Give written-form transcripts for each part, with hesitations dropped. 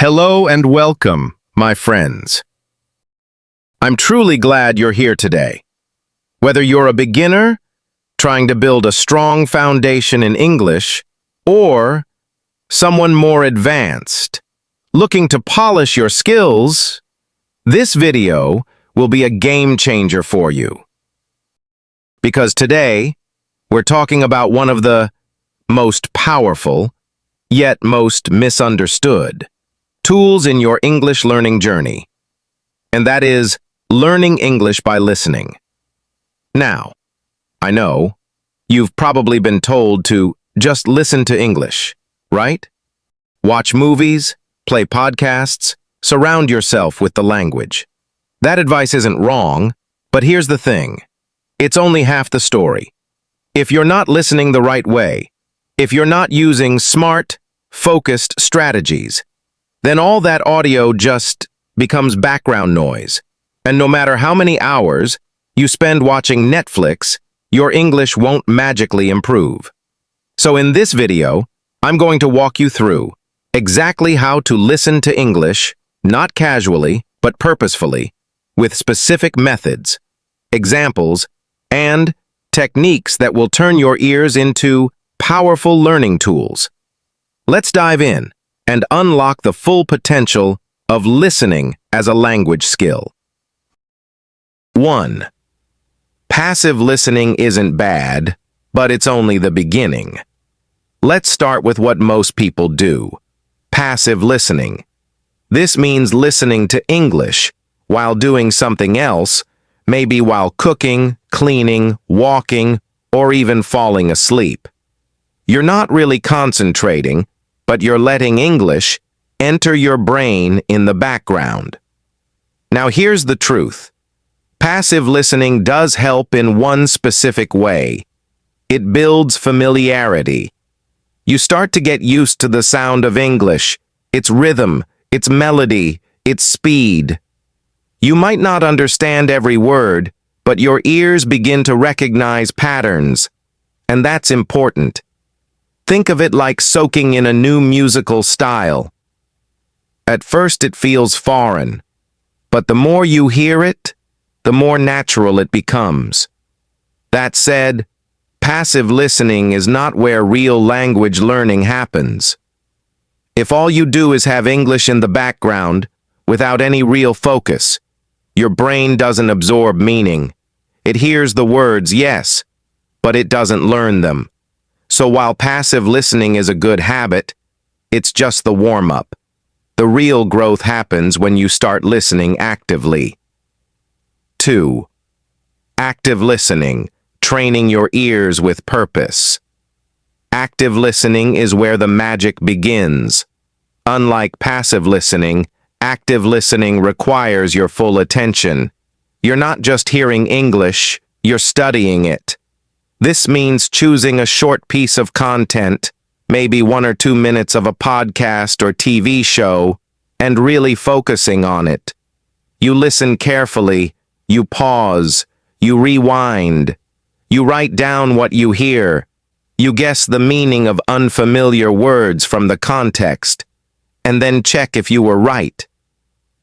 Hello and welcome, my friends. I'm truly glad you're here today. Whether you're a beginner, trying to build a strong foundation in English, or someone more advanced, looking to polish your skills, this video will be a game changer for you. Because today, we're talking about one of the most powerful, yet most misunderstood, tools in your English learning journey, and that is learning English by listening. Now, I know, you've probably been told to just listen to English, right? Watch movies, play podcasts, surround yourself with the language. That advice isn't wrong, but here's the thing. It's only half the story. If you're not listening the right way, if you're not using smart, focused strategies, then all that audio just becomes background noise. And no matter how many hours you spend watching Netflix, your English won't magically improve. So in this video, I'm going to walk you through exactly how to listen to English, not casually, but purposefully, with specific methods, examples, and techniques that will turn your ears into powerful learning tools. Let's dive in and unlock the full potential of listening as a language skill. 1. Passive listening isn't bad, but it's only the beginning. Let's start with what most people do. Passive listening. This means listening to English while doing something else, maybe while cooking, cleaning, walking, or even falling asleep. You're not really concentrating, but you're letting English enter your brain in the background. Now here's the truth. Passive listening does help in one specific way. It builds familiarity. You start to get used to the sound of English, its rhythm, its melody, its speed. You might not understand every word, but your ears begin to recognize patterns, and that's important. Think of it like soaking in a new musical style. At first it feels foreign, but the more you hear it, the more natural it becomes. That said, passive listening is not where real language learning happens. If all you do is have English in the background, without any real focus, your brain doesn't absorb meaning. It hears the words, yes, but it doesn't learn them. So while passive listening is a good habit, it's just the warm-up. The real growth happens when you start listening actively. 2. Active listening, training your ears with purpose. Active listening is where the magic begins. Unlike passive listening, active listening requires your full attention. You're not just hearing English, you're studying it. This means choosing a short piece of content, maybe 1 or 2 minutes of a podcast or TV show, and really focusing on it. You listen carefully, you pause, you rewind, you write down what you hear, you guess the meaning of unfamiliar words from the context, and then check if you were right.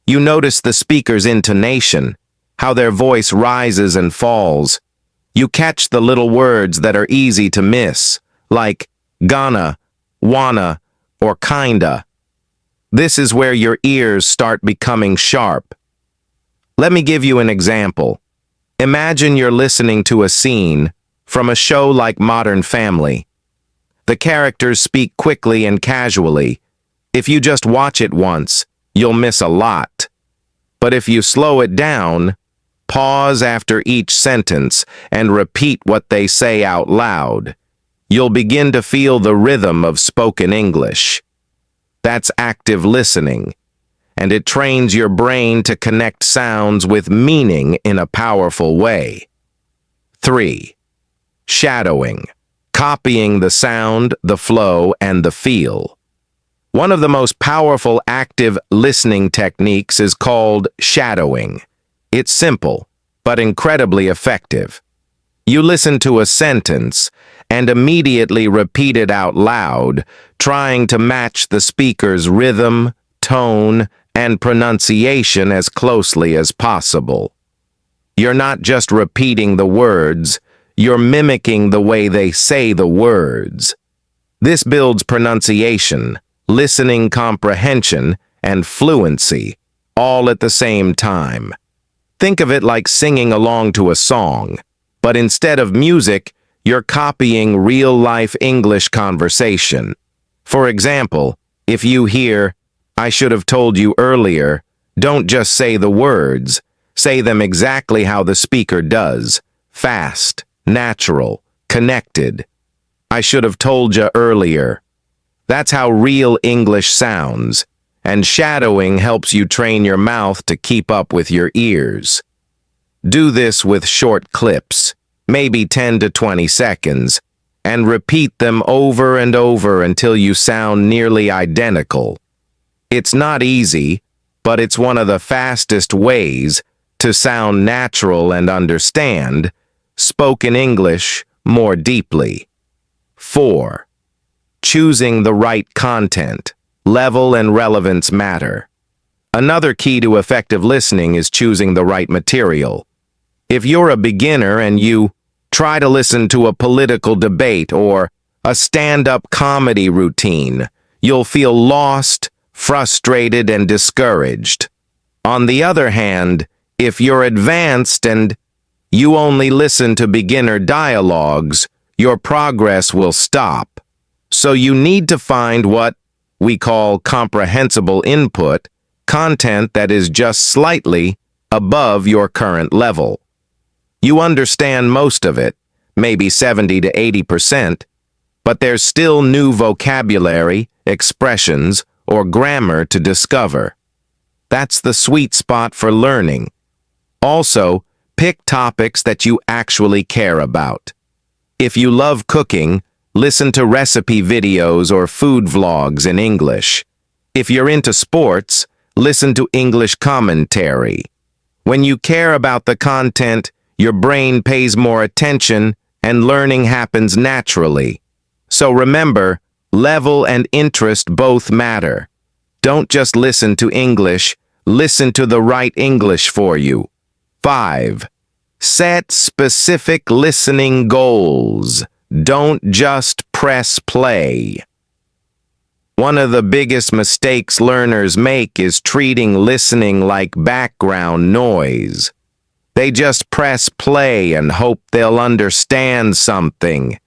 You notice the speaker's intonation, how their voice rises and falls. You catch the little words that are easy to miss, like gonna, wanna, or kinda. This is where your ears start becoming sharp. Let me give you an example. Imagine you're listening to a scene from a show like Modern Family. The characters speak quickly and casually. If you just watch it once, you'll miss a lot. But if you slow it down, pause after each sentence, and repeat what they say out loud, you'll begin to feel the rhythm of spoken English. That's active listening, and it trains your brain to connect sounds with meaning in a powerful way. 3. Shadowing, copying the sound, the flow, and the feel. One of the most powerful active listening techniques is called shadowing. It's simple, but incredibly effective. You listen to a sentence and immediately repeat it out loud, trying to match the speaker's rhythm, tone, and pronunciation as closely as possible. You're not just repeating the words, you're mimicking the way they say the words. This builds pronunciation, listening comprehension, and fluency, all at the same time. Think of it like singing along to a song, but instead of music, you're copying real-life English conversation. For example, if you hear, "I should have told you earlier," don't just say the words, say them exactly how the speaker does, fast, natural, connected. "I should have told you earlier." That's how real English sounds, and shadowing helps you train your mouth to keep up with your ears. Do this with short clips, maybe 10 to 20 seconds, and repeat them over and over until you sound nearly identical. It's not easy, but it's one of the fastest ways to sound natural and understand spoken English more deeply. 4. Choosing the right content. Level and relevance matter. Another key to effective listening is choosing the right material. If you're a beginner and you try to listen to a political debate or a stand-up comedy routine, you'll feel lost, frustrated, and discouraged. On the other hand, if you're advanced and you only listen to beginner dialogues, your progress will stop. So you need to find what we call comprehensible input, content that is just slightly above your current level. You understand most of it, maybe 70 to 80%, but there's still new vocabulary, expressions, or grammar to discover. That's the sweet spot for learning. Also, pick topics that you actually care about. If you love cooking, listen to recipe videos or food vlogs in English. If you're into sports, listen to English commentary. When you care about the content, your brain pays more attention and learning happens naturally. So remember, level and interest both matter. Don't just listen to English, listen to the right English for you. 5. Set specific listening goals. Don't just press play. One of the biggest mistakes learners make is treating listening like background noise. They just press play and hope they'll understand something.